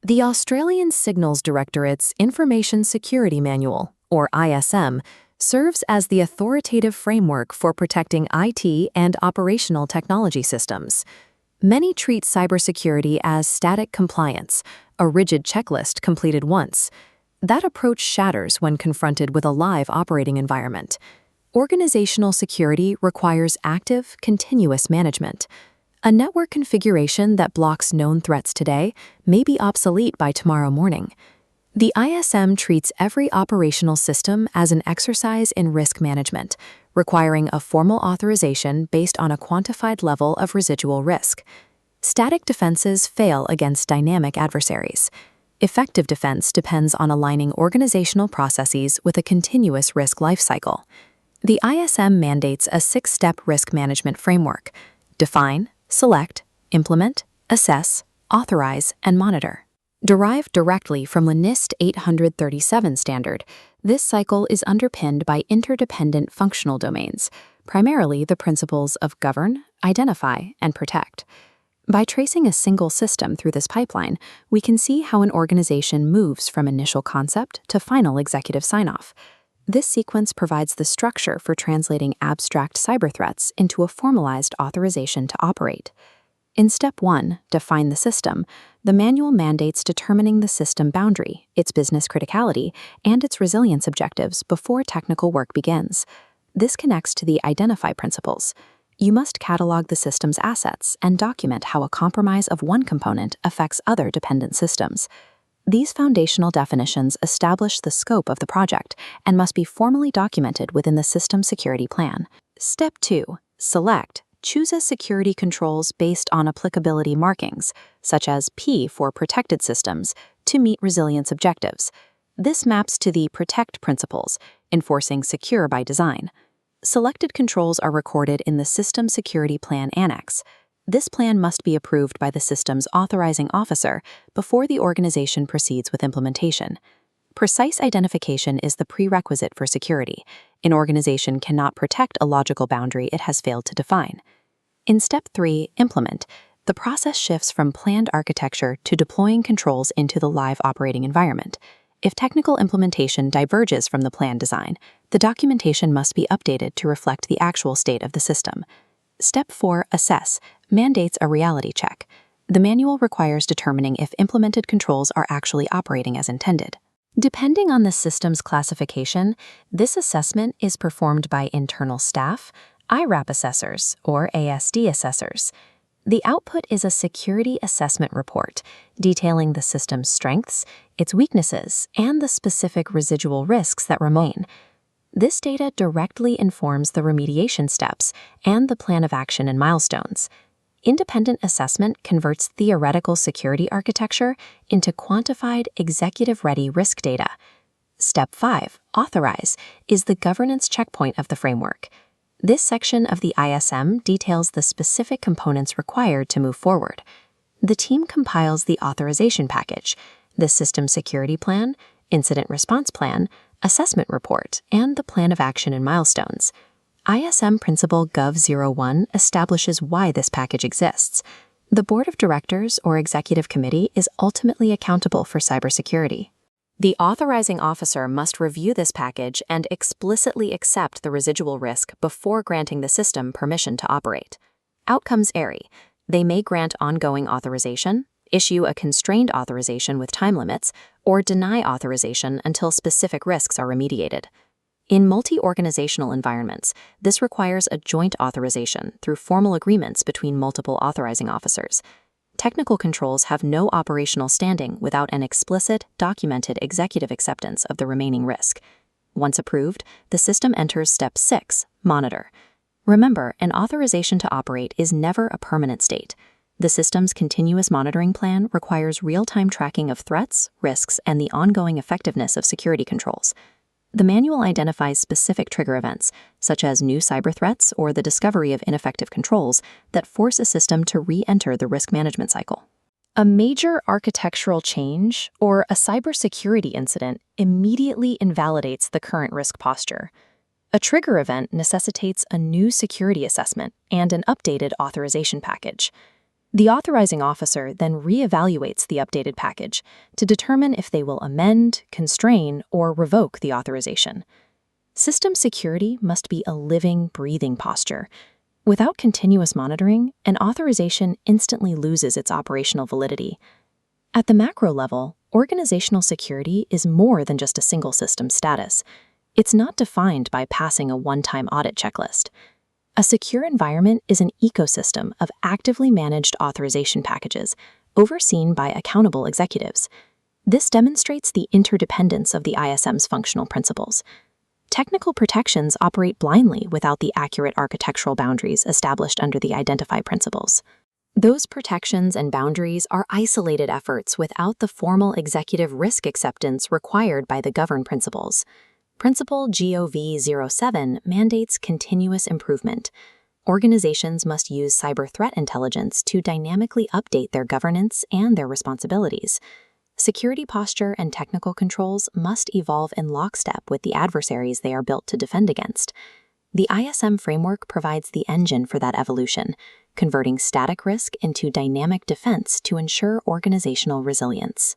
The Australian Signals Directorate's Information Security Manual, or ISM, serves as the authoritative framework for protecting IT and operational technology systems. Many treat cybersecurity as static compliance, a rigid checklist completed once. That approach shatters when confronted with a live operating environment. Organizational security requires active, continuous management. A network configuration that blocks known threats today may be obsolete by tomorrow morning. The ISM treats every operational system as an exercise in risk management, requiring a formal authorization based on a quantified level of residual risk. Static defenses fail against dynamic adversaries. Effective defense depends on aligning organizational processes with a continuous risk lifecycle. The ISM mandates a 6-step risk management framework: define, select, implement, assess, authorize, and monitor. Derived directly from the NIST 837 standard, this cycle is underpinned by interdependent functional domains, primarily the principles of govern, identify, and protect. By tracing a single system through this pipeline, we can see how an organization moves from initial concept to final executive sign-off. This sequence provides the structure for translating abstract cyber threats into a formalized authorization to operate. In Step 1, Define the System, the manual mandates determining the system boundary, its business criticality, and its resilience objectives before technical work begins. This connects to the Identify principles. You must catalog the system's assets and document how a compromise of one component affects other dependent systems. These foundational definitions establish the scope of the project and must be formally documented within the system security plan. Step 2, Select, chooses security controls based on applicability markings, such as P for protected systems, to meet resilience objectives. This maps to the Protect principles, enforcing secure by design. Selected controls are recorded in the System Security Plan Annex. This plan must be approved by the system's authorizing officer before the organization proceeds with implementation. Precise identification is the prerequisite for security. An organization cannot protect a logical boundary it has failed to define. In Step 3, Implement, the process shifts from planned architecture to deploying controls into the live operating environment. If technical implementation diverges from the plan design, the documentation must be updated to reflect the actual state of the system. Step 4, Assess, mandates a reality check. The manual requires determining if implemented controls are actually operating as intended. Depending on the system's classification, this assessment is performed by internal staff, IRAP assessors, or ASD assessors. The output is a security assessment report detailing the system's strengths, its weaknesses, and the specific residual risks that remain. This data directly informs the remediation steps and the plan of action and milestones. Independent assessment converts theoretical security architecture into quantified, executive-ready risk data. Step 5, Authorize, is the governance checkpoint of the framework. This section of the ISM details the specific components required to move forward. The team compiles the authorization package, the system security plan, incident response plan, assessment report, and the plan of action and milestones. ISM Principle Gov 01 establishes why this package exists. The Board of Directors or Executive Committee is ultimately accountable for cybersecurity. The authorizing officer must review this package and explicitly accept the residual risk before granting the system permission to operate. Outcomes vary. They may grant ongoing authorization, issue a constrained authorization with time limits, or deny authorization until specific risks are remediated. In multi-organizational environments, this requires a joint authorization through formal agreements between multiple authorizing officers. Technical controls have no operational standing without an explicit, documented executive acceptance of the remaining risk. Once approved, the system enters Step 6, Monitor. Remember, an authorization to operate is never a permanent state. The system's continuous monitoring plan requires real-time tracking of threats, risks, and the ongoing effectiveness of security controls. The manual identifies specific trigger events, such as new cyber threats or the discovery of ineffective controls, that force a system to re-enter the risk management cycle. A major architectural change or a cybersecurity incident immediately invalidates the current risk posture. A trigger event necessitates a new security assessment and an updated authorization package. The authorizing officer then reevaluates the updated package to determine if they will amend, constrain, or revoke the authorization. System security must be a living, breathing posture. Without continuous monitoring, an authorization instantly loses its operational validity. At the macro level, organizational security is more than just a single system status. It's not defined by passing a one-time audit checklist. A secure environment is an ecosystem of actively managed authorization packages, overseen by accountable executives. This demonstrates the interdependence of the ISM's functional principles. Technical protections operate blindly without the accurate architectural boundaries established under the Identify principles. Those protections and boundaries are isolated efforts without the formal executive risk acceptance required by the Govern principles. Principle GOV07 mandates continuous improvement. Organizations must use cyber threat intelligence to dynamically update their governance and their responsibilities. Security posture and technical controls must evolve in lockstep with the adversaries they are built to defend against. The ISM framework provides the engine for that evolution, converting static risk into dynamic defense to ensure organizational resilience.